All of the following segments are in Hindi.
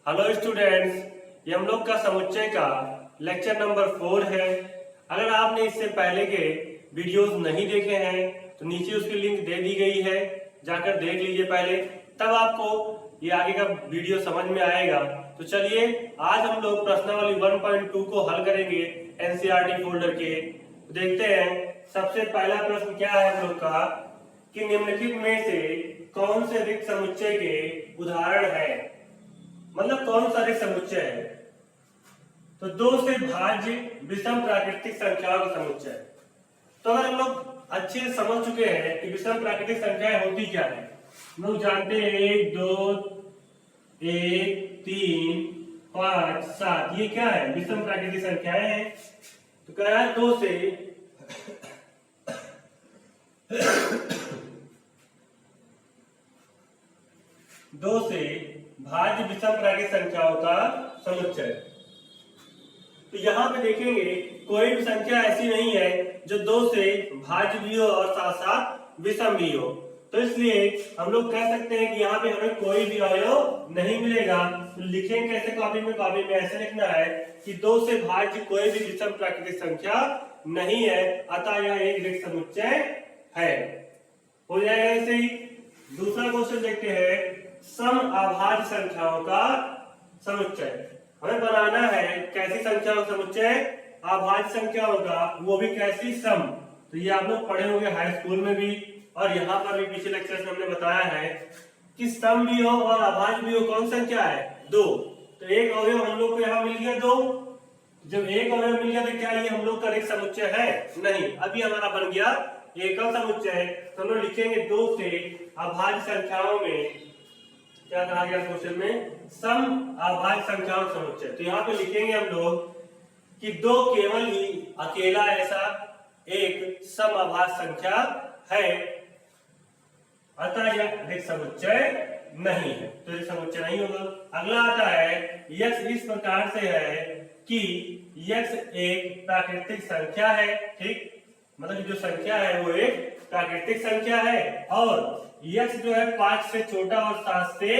हेलो स्टूडेंट्स, ये हम लोग का समुच्चय का लेक्चर नंबर 4 है। अगर आपने इससे पहले के वीडियोस नहीं देखे हैं तो नीचे उसकी लिंक दे दी गई है, जाकर देख लीजिए पहले, तब आपको ये आगे का वीडियो समझ में आएगा। तो चलिए आज हम लोग प्रश्नावली 1.2 को हल करेंगे एनसीईआरटी फोल्डर के। तो देखते हैं सबसे पहला प्रश्न क्या है हम लोग का कि निम्नलिखित में से कौन से रिक्त समुच्चय के उदाहरण है, मतलब कौन सा रिक्त समुच्चय है। तो दो से भाज्य विषम प्राकृतिक संख्याओं का समुच्चय। तो अगर हम लोग अच्छे से समझ चुके हैं कि विषम प्राकृतिक संख्याएं होती क्या है, हम लोग जानते हैं 1 2 1 3 5 7, ये क्या है, विषम प्राकृतिक संख्याएं हैं। तो क्या है, दो से भाज्य विषम प्राकृतिक संख्याओं का समुच्चय। तो यहाँ पे देखेंगे कोई भी संख्या ऐसी नहीं है जो दो से भाज्य भी हो और साथ साथ विषम भी हो। तो इसलिए हम लोग कह सकते हैं कि यहाँ पे हमें कोई भी अवयव नहीं मिलेगा। तो लिखेंगे कैसे कॉपी में ऐसे लिखना है कि दो से भाज्य कोई भी विषम प्राकृतिक संख्या नहीं है, अतः यह एक रिक्त समुच्चय है। हो जाएगा ऐसे ही। दूसरा क्वेश्चन देखते हैं, सम अभाज्य संख्याओं का समुच्चय। हमें बनाना है कैसी संख्याओं का समुच्चय, अभाज्य संख्याओं का, वो भी कैसी, सम। तो ये आप लोग पढ़े होंगे हाई स्कूल में भी, और यहाँ पर भी पिछले लेक्चर में हमने बताया है कि सम भी हो और अभाज्य भी हो। कौन संख्या है, 2। तो एक अवयव हम लोग को यहाँ मिल गया 2। जब एक अवयव मिल गया तो क्या ये हम लोग का एक समुच्चय है, नहीं। अभी हमारा बन गया एकल समुच्चय। तो हम लोग लिखेंगे 2 से अभाज्य संख्याओं में, क्या कहा गया क्वेश्चन में, सम अभाज्य संख्याओं का समुच्चय। तो यहाँ पे लिखेंगे हम लोग कि 2 केवल ही अकेला ऐसा एक सम अभाज्य संख्या है, अतः यह रिक्त समुच्चय नहीं है। तो रिक्त समुच्चय नहीं होगा। अगला आता है यक्स इस प्रकार से है कि यक्स एक प्राकृतिक संख्या है, ठीक, मतलब जो संख्या है वो एक प्राकृतिक संख्या है, और यक्स जो है 5 से छोटा और 7 से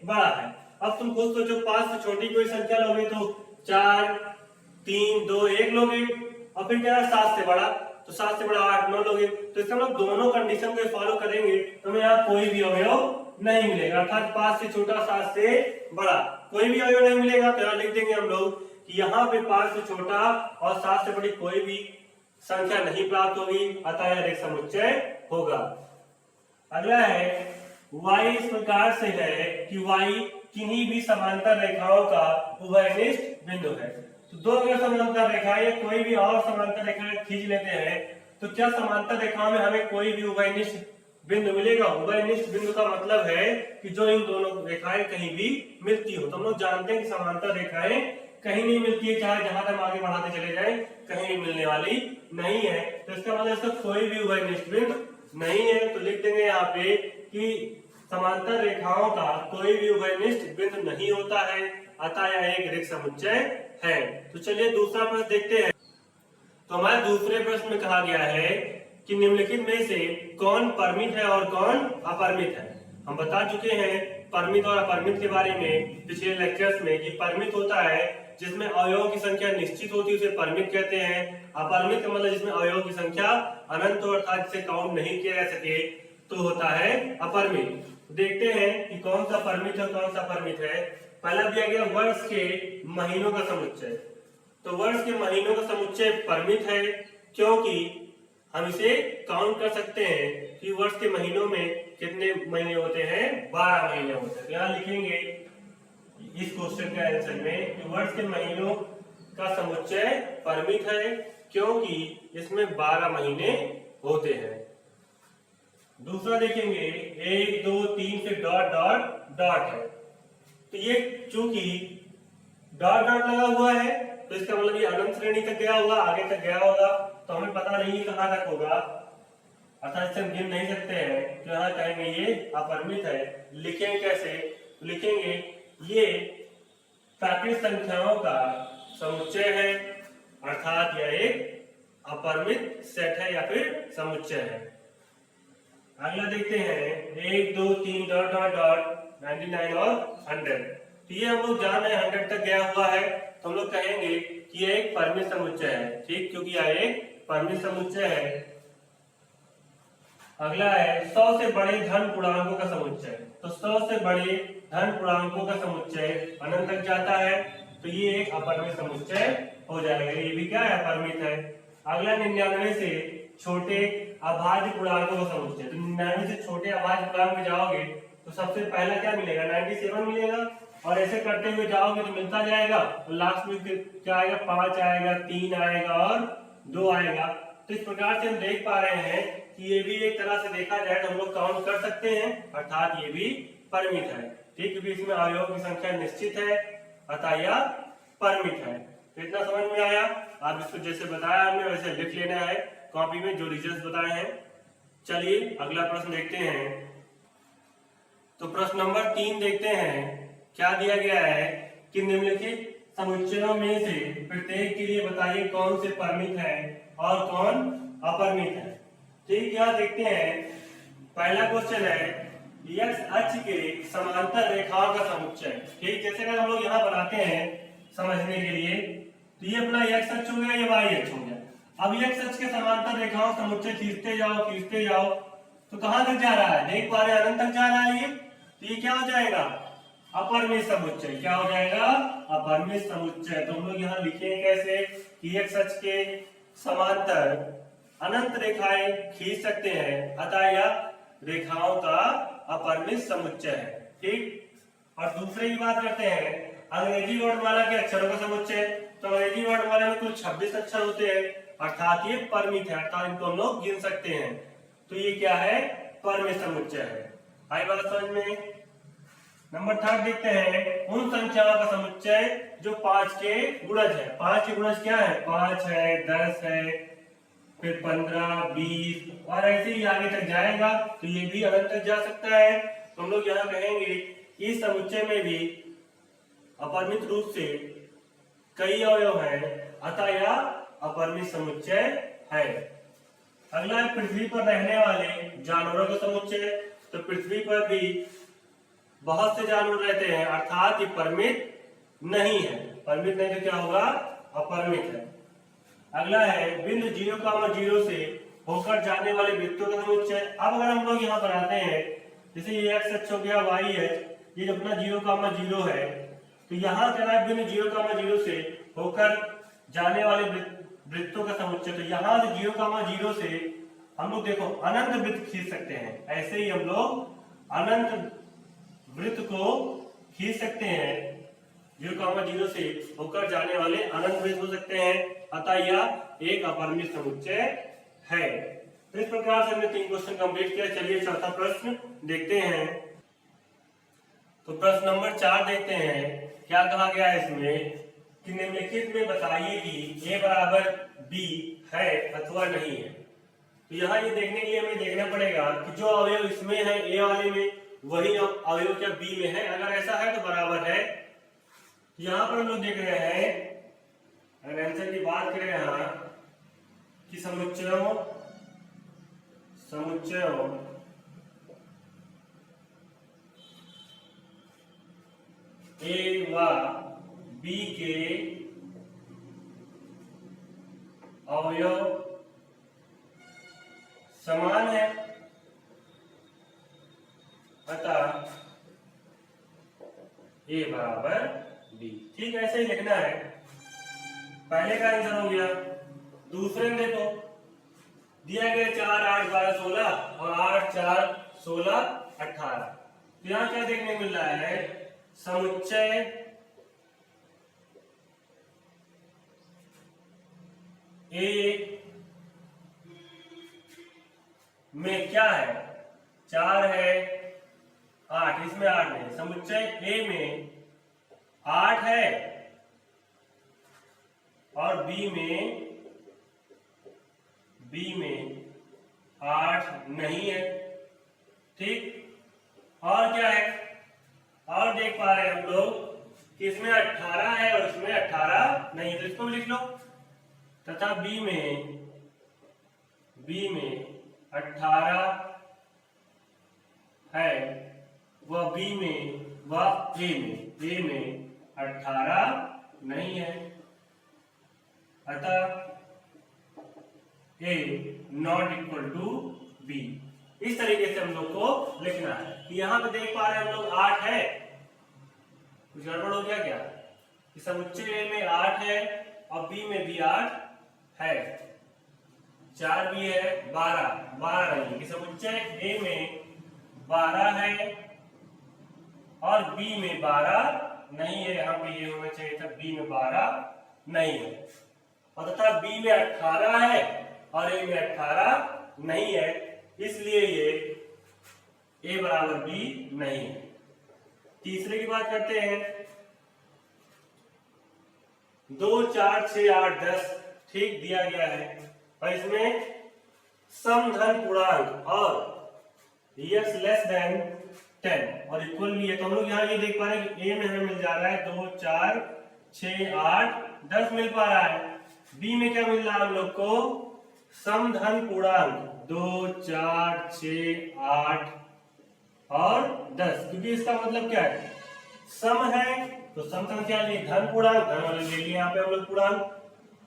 बड़ा है। अब तुम खुद सोचो, 5 से छोटी कोई संख्या लोगे तो 4 3 2 1 लोगे, और फिर क्या है 7 से बड़ा, तो 7 से बड़ा 8 9 लोगे। तो इसका मतलब दोनों कंडीशन को फॉलो करेंगे तो हमें यहाँ कोई भी अवयव नहीं मिलेगा, अर्थात 5 से छोटा 7 से बड़ा कोई भी अवयव नहीं मिलेगा। तो यहाँ लिख देंगे हम लोग कि यहाँ पे 5 से छोटा और 7 से बड़ी कोई भी संख्या नहीं प्राप्त होगी, अतः यह रिक्त समुच्चय होगा। अगला है y इस प्रकार से है कि y किन्हीं भी समांतर रेखाओं का उभयनिष्ठ बिंदु है। तो दो अगर समांतर रेखाएं या कोई भी और समांतर रेखाएं खींच लेते हैं तो क्या समांतर रेखाओं में हमें कोई भी उभयनिष्ठ बिंदु मिलेगा। उभयनिष्ठ बिंदु का मतलब है कि जो इन दोनों रेखाएं कहीं भी मिलती हो। तो हम लोग जानते हैं कि समांतर रेखाएं कहीं नहीं मिलती है, चाहे जहां तक आगे बढ़ाते चले जाए कहीं भी मिलने वाली नहीं है। तो इसका मतलब इसका कोई भी उभयनिष्ठ बिंदु नहीं है। तो लिख देंगे यहाँ पे कि समांतर रेखाओं का कोई भी उभयनिष्ठ बिंदु नहीं होता है, अतः यह एक रिक्त समुच्चय है। तो चलिए दूसरा प्रश्न देखते हैं। तो हमारे दूसरे प्रश्न में कहा गया है कि निम्नलिखित में से कौन परिमित है और कौन अपरिमित है। हम बता चुके हैं परिमित और अपरिमित के बारे में पिछले लेक्चर्स में कि परिमित होता है जिसमें अवयवों की संख्या निश्चित होती है, उसे परिमित कहते हैं। अपरिमित का मतलब जिसमें अवयवों की संख्या अनंत हो, अर्थात जिसे काउंट नहीं किया जा सके, तो होता है अपरिमित। देखते हैं कि कौन सा परिमित है कौन सा अपरिमित है। पहला दिया गया वर्ष के महीनों का समुच्चय। तो वर्ष के महीनों का समुच्चय परिमित है क्योंकि हम इसे काउंट कर सकते हैं कि वर्ष के महीनों में कितने महीने होते हैं, 12 महीने होते हैं। तो यहाँ लिखेंगे इस क्वेश्चन के आंसर में कि वर्ष के महीनों का समुच्चय परिमित है क्योंकि इसमें 12 महीने होते हैं। दूसरा देखेंगे 1 2 3 से डॉट डॉट डॉट है। तो ये चूंकि डॉट डॉट लगा हुआ है तो इसका मतलब ये अनंत श्रेणी तक गया होगा, आगे तक गया होगा। तो हमें पता नहीं कहां तक होगा, अर्थात इसे हम गिन नहीं सकते हैं। तो यहाँ कहेंगे ये अपरिमित है। लिखेंगे कैसे, लिखेंगे ये प्राकृतिक संख्याओं का समुच्चय है, अर्थात यह एक अपरिमित सेट है या फिर समुच्चय है। अगला देखते हैं 1 2 3 डॉट डॉट डॉट 99 और 100। तो ये हम लोग जान रहे हैं 100 तक गया हुआ है, तो हम लोग कहेंगे कि ये एक परिमित समुच्चय है, ठीक, क्योंकि यह एक परिमित समुच्चय है। अगला है 100 से बड़े धन पूर्णांकों का समुच्चय। तो 100 से बड़े धन पूर्णांकों का समुच्चय अनंत तक जाता है, तो ये एक अपरिमित समुच्चय हो जाएगा, ये भी क्या है, अपरिमित है। अगला 99 से छोटे अभाज्य पूर्णांकों का समुच्चय। तो 99 से छोटे अभाज्य पूर्णांक में जाओगे तो सबसे पहला क्या मिलेगा, 97 मिलेगा, और ऐसे करते हुए जाओगे तो मिलता जाएगा, और लास्ट में क्या आएगा, 5 आएगा, 3 आएगा और 2 आएगा। तो इस प्रकार से हम देख पा रहे हैं कि ये भी एक तरह से देखा जाए तो हम लोग काउंट कर सकते हैं, अर्थात ये भी परिमित है, ठीक, क्योंकि इसमें अवयवों की संख्या निश्चित है, अतः यह परिमित है। तो इतना समझ में आया। आप इसको जैसे बताया हमने वैसे लिख लेना है कॉपी में जो रीजंस बताए हैं। चलिए अगला प्रश्न देखते हैं। तो प्रश्न नंबर 3 देखते हैं, क्या दिया गया है कि निम्नलिखित समुच्चयों में से प्रत्येक के लिए बताइए कौन से परिमित है और कौन अपरिमित है। ठीक, यहाँ देखते हैं, पहला क्वेश्चन है x अक्ष के समांतर रेखाओं का समुच्चय। ठीक, जैसे कि हम लोग यहाँ बनाते हैं समझने के लिए, तो ये अपना x अक्ष हो गया, ये y अक्ष हो गया। अब x अक्ष के समांतर रेखाओं का समुच्चय खींचते जाओ, तो कहां तक जा रहा है, देख पा रहे हैं, अनंत तक जा रहा है ये। तो ये क्या हो जाएगा, अपरिमित समुच्चय। क्या हो जाएगा, अपरिमित समुच्चय। तो हम लोग यहाँ लिखेंगे कैसे कि x अक्ष के समांतर अनंत रेखाएं खींच सकते हैं, अतः यह रेखाओं का अपरिमित समुच्चय है। ठीक, और दूसरे की बात करते हैं अंग्रेजी वर्णमाला के अक्षरों का समुच्चय। तो अंग्रेजी वर्णमाला में कुल 26 अक्षर होते हैं, अर्थात ये परिमित है, अर्थात इनको हम लोग गिन सकते हैं। तो ये क्या है, परिमित समुच्चय है। आई बात समझ में। नंबर 3 देखते हैं उन संख्याओं का समुच्चय जो 5 के गुणज है। 5 के गुणज क्या है, 5 है, 10 है, फिर 15, 20 और ऐसे ही आगे तक जाएगा, तो ये भी अनंत तक जा सकता है। तो हम लोग यहाँ कहेंगे इस समुच्चय में भी अपरिमित रूप से कई अवयव हैं, अतः यह अपरिमित समुच्चय है। अगला है पृथ्वी पर रहने वाले जानवरों का समुच्चय। तो पृथ्वी पर भी बहुत से जानवर रहते हैं, अर्थात ये परिमित नहीं है। परिमित नहीं तो क्या होगा, अपरिमित है। अगला है बिंदु 0,0 से होकर जाने वाले वृत्तों का समुच्चय। अब अगर हम लोग यहाँ बनाते हैं, जैसे ये x अक्ष हो गया, y है, ये अपना 0,0 है, तो यहाँ क्या है, बिंदु 0,0 से होकर जाने वाले वृत्तों का समुच्चय। तो यहाँ से 0,0 से हम लोग देखो अनंत वृत्त खींच सकते हैं। ऐसे ही हम लोग अनंत वृत्त को खींच सकते हैं, 0,0 से होकर जाने वाले अनंत वृत्त हो सकते हैं, अतः यह एक अपरिमित समुच्चय है। तो इस प्रकार से हमने 3 क्वेश्चन कंप्लीट किया। चलिए चौथा प्रश्न देखते हैं। तो प्रश्न नंबर 4 देखते हैं, क्या कहा गया है इसमें कि निम्नलिखित में बताइए कि a बराबर b है अथवा नहीं है। तो यहाँ ये देखने के लिए हमें देखना पड़ेगा कि जो अवयव इसमें है a वाले में, वही अवयव क्या b में है। अगर ऐसा है तो बराबर है। यहाँ पर हम लोग देख रहे हैं, अगर आंसर की बात करें यहाँ कि समुच्चयों a व b के अवयव समान है, अतः a बराबर b। ठीक, ऐसे ही लिखना है। पहले का आंसर हो गया। दूसरे में देखो दिया गया 4, 8, 12, 16 और 8, 4, 16, 18। तो यहाँ क्या देखने को मिल रहा है, समुच्चय ए में क्या है, 4 है, 8, इसमें 8 नहीं। समुच्चय ए में 8 है और बी में 8 नहीं है। ठीक, और क्या है, और देख पा रहे हैं हम लोग कि इसमें 18 है और इसमें 18 नहीं, तो इसको भी लिख लो। तथा बी में 18 है, वह बी में व ए में 18 नहीं है, अतः ए नॉट इक्वल टू बी। इस तरीके से हम लोग को लिखना है कि यहाँ पे देख पा रहे हैं हम लोग 8 है, कुछ गड़बड़ हो गया क्या कि समुच्चय ए में 8 है और बी में भी 8 है, 4 भी है, 12 नहीं है कि समुच्चय ए में 12 है और बी में 12 नहीं है। यहाँ पे ये होना चाहिए था बी में 12 नहीं है, और तथा बी में 18 है और ए में 18 नहीं है, इसलिए ये ए बराबर बी नहीं है। तीसरे की बात करते हैं, 2 4 6 8 10 ठीक दिया गया है और इसमें सम धन पूर्णांक और x लेस देन 10 और इक्वल भी है, तो हम लोग यहाँ ये देख पा रहे हैं कि ए में हमें मिल जा रहा है 2 4 6 8 10 मिल पा रहा है, बी में क्या मिल रहा है हम लोग को सम धन पूर्णांक 2 4 6 8 और 10, क्योंकि इसका मतलब क्या है सम है तो सम संख्या लिए धन पूर्णांक, धन वाले ले लिए यहाँ पे हम लोग पूर्णांक,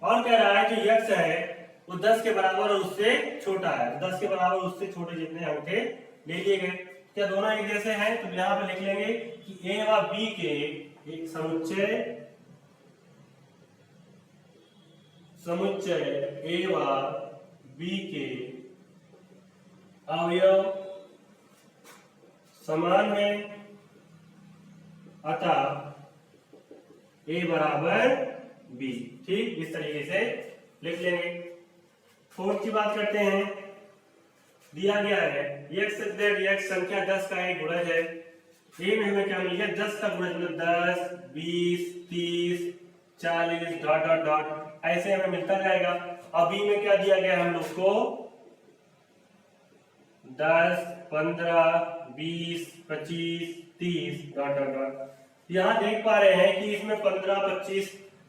और कह रहा है जो x है वो 10 के बराबर और उससे छोटा है, 10 के बराबर उससे छोटे जितने अंक थे ले लिए गए। क्या दोनों एक जैसे हैं, तो यहाँ पे लिख लेंगे कि ए व बी के एक समुच्चय ए व बी के अवयव समान है, अतः ए बराबर बी। ठीक, इस तरीके से लिख लेंगे। फोर्थ की बात करते हैं, दिया गया है x x संख्या 10 का एक गुणज है, ए में हमें क्या मिल गया 10 का गुणज मतलब 10 20 30 40 डॉट डॉट डॉट ऐसे हमें मिलता जाएगा। अब बी में क्या दिया गया हम लोग को 10 15 20 25 30 डॉट डॉट डॉट। यहाँ देख पा रहे हैं कि इसमें 15 25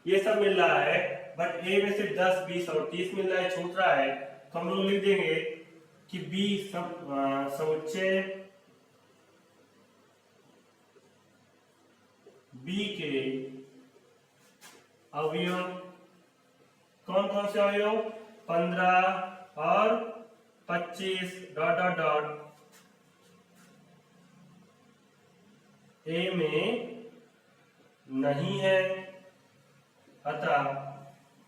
ये सब मिल रहा है, बट ए में सिर्फ 10 20 और 30 मिल रहा है, छूट रहा है, तो हम लोग लिख देंगे कि बी समुच्चय बी के अवयव कौन कौन से अवयव 15 और 25 डॉट डॉट डॉट ए में नहीं है, अतः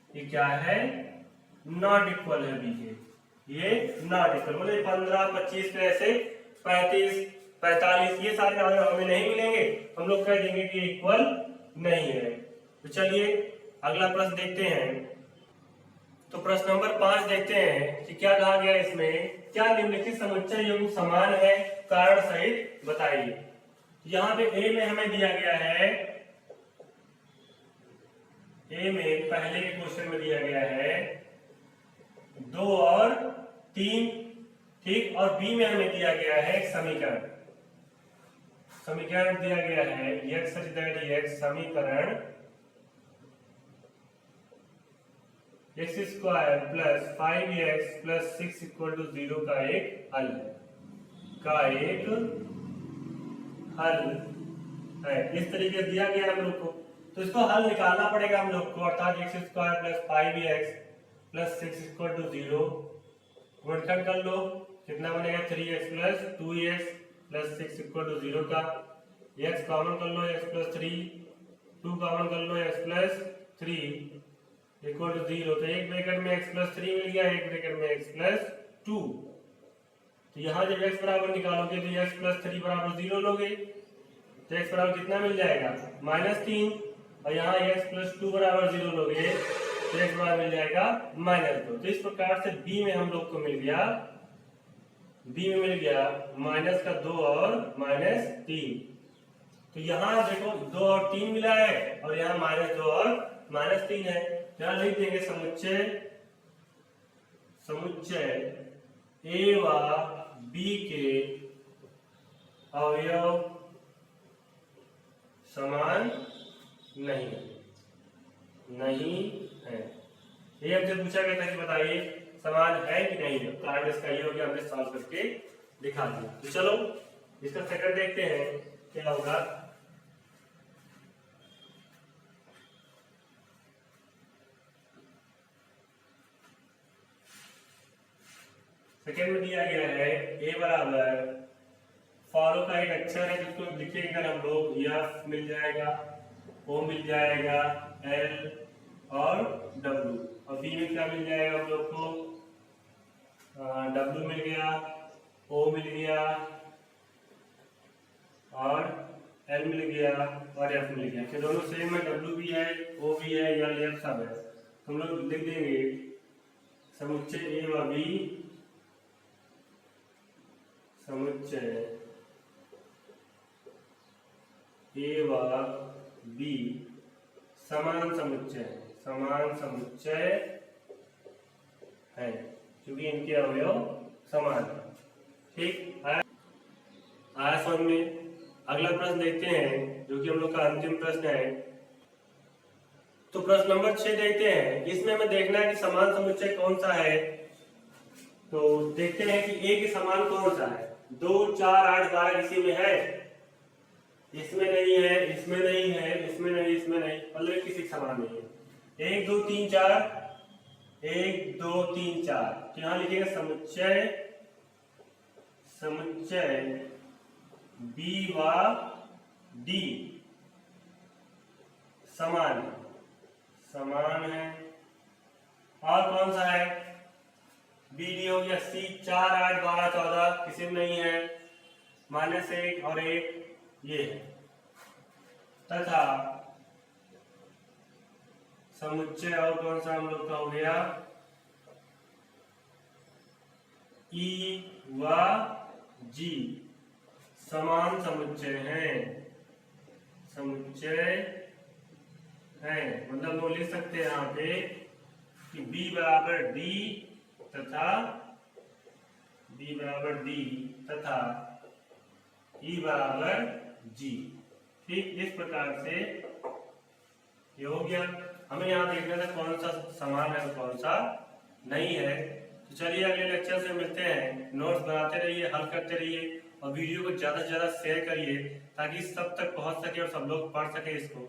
ये क्या है नॉट इक्वल है बी के, ये नॉट इक्वल मतलब 15 25 में ऐसे 35 45 ये सारे अवयव हमें नहीं मिलेंगे, हम लोग कह देंगे कि इक्वल नहीं है। तो चलिए अगला प्रश्न देखते हैं। तो प्रश्न नंबर 5 देखते हैं कि क्या कहा गया इसमें, क्या निम्नलिखित समुच्चय युग्म समान है, कारण सहित बताइए। यहाँ पे ए में हमें दिया गया है, ए में पहले के क्वेश्चन में दिया गया है 2 और 3, ठीक, और बी में हमें दिया गया है समीकरण, समीकरण दिया गया है x such that x समीकरण x square plus 5x plus 6 equal to 0 का एक हल है, इस तरीके से दिया गया हम लोग को, तो इसको हल निकालना पड़ेगा हम लोग को, अर्थात x square plus 5x plus 6 equal to 0 गुणनखंड कर लो, कितना बनेगा 3x plus 2x plus 6 equal to 0 का, x कॉमन कर लो x प्लस 3, 2 कॉमन कर लो x प्लस 3 इक्वल टू 0, तो एक ब्रैकेट में x प्लस 3 मिल गया, एक ब्रैकेट में x प्लस 2, तो यहाँ जब x बराबर निकालोगे तो x प्लस 3 बराबर 0 लोगे, तो x बराबर कितना मिल जाएगा -3, और यहाँ x प्लस 2 बराबर 0 लोगे तो x बराबर मिल जाएगा -2। तो इस प्रकार से b में हम लोग को मिल गया, b में मिल गया -2 और -3, तो यहाँ देखो 2 और 3 मिला है और यहाँ -2 और -3 है, यहाँ लिख देंगे समुच्चय ए व बी के अवयव समान नहीं है। ये हमसे पूछा गया था कि बताइए समान है कि नहीं है, कारण इसका ये हो गया, हमने सॉल्व करके दिखा दिया। तो चलो इसका सेकंड देखते हैं क्या होगा। सेकेंड में दिया गया है ए बराबर फॉलो का एक अक्षर है जिसको लिखेंगे अगर हम लोग एफ मिल जाएगा, ओ मिल जाएगा, एल और डब्ल्यू, और बी में क्या मिल जाएगा हम लोग को, डब्ल्यू मिल गया, ओ मिल गया और एल मिल गया और एफ मिल गया। कि दोनों सेम है, डब्ल्यू भी है, ओ भी है, या एफ सब है। हम लोग लिख देंगे समुच्चय ए व बी, समुच्चय ए व बी समान समुच्चय, समान समुच्चय है क्योंकि इनके अवयव समान है। ठीक, आया समझ में। अगला प्रश्न देखते हैं जो कि हम लोग का अंतिम प्रश्न है। तो प्रश्न नंबर 6 देखते हैं। इसमें हमें देखना है कि समान समुच्चय कौन सा है। तो देखते हैं कि ए के समान कौन सा है। 2, 4, 8, 12 किसी में है, इसमें नहीं है, इसमें नहीं है, इसमें नहीं, इसमें नहीं, मतलब किसी समान नहीं है। 1, 2, 3, 4, 1, 2, 3, 4, तो यहां लिखेगा समुच्चय, समुच्चय बी व डी समान, समान है। और कौन सा है, बी डी हो गया। सी 4, 8, 12, 14 किसी में नहीं है, -1 और 1 ये है। तथा समुच्चय और कौन सा हम लोग का हो गया, ई व जी समान समुच्चय हैं, समुच्चय है। मतलब वो लिख सकते हैं यहाँ पे कि B बराबर D तथा B बराबर D तथा E बराबर G। ठीक, इस प्रकार से ये हो गया। हमें यहाँ देखना था कौन सा समान है और कौन सा नहीं है। तो चलिए अगले लेक्चर से मिलते हैं। नोट्स बनाते रहिए, हल करते रहिए और वीडियो को ज्यादा से ज्यादा शेयर करिए ताकि सब तक पहुंच सके और सब लोग पढ़ सके इसको।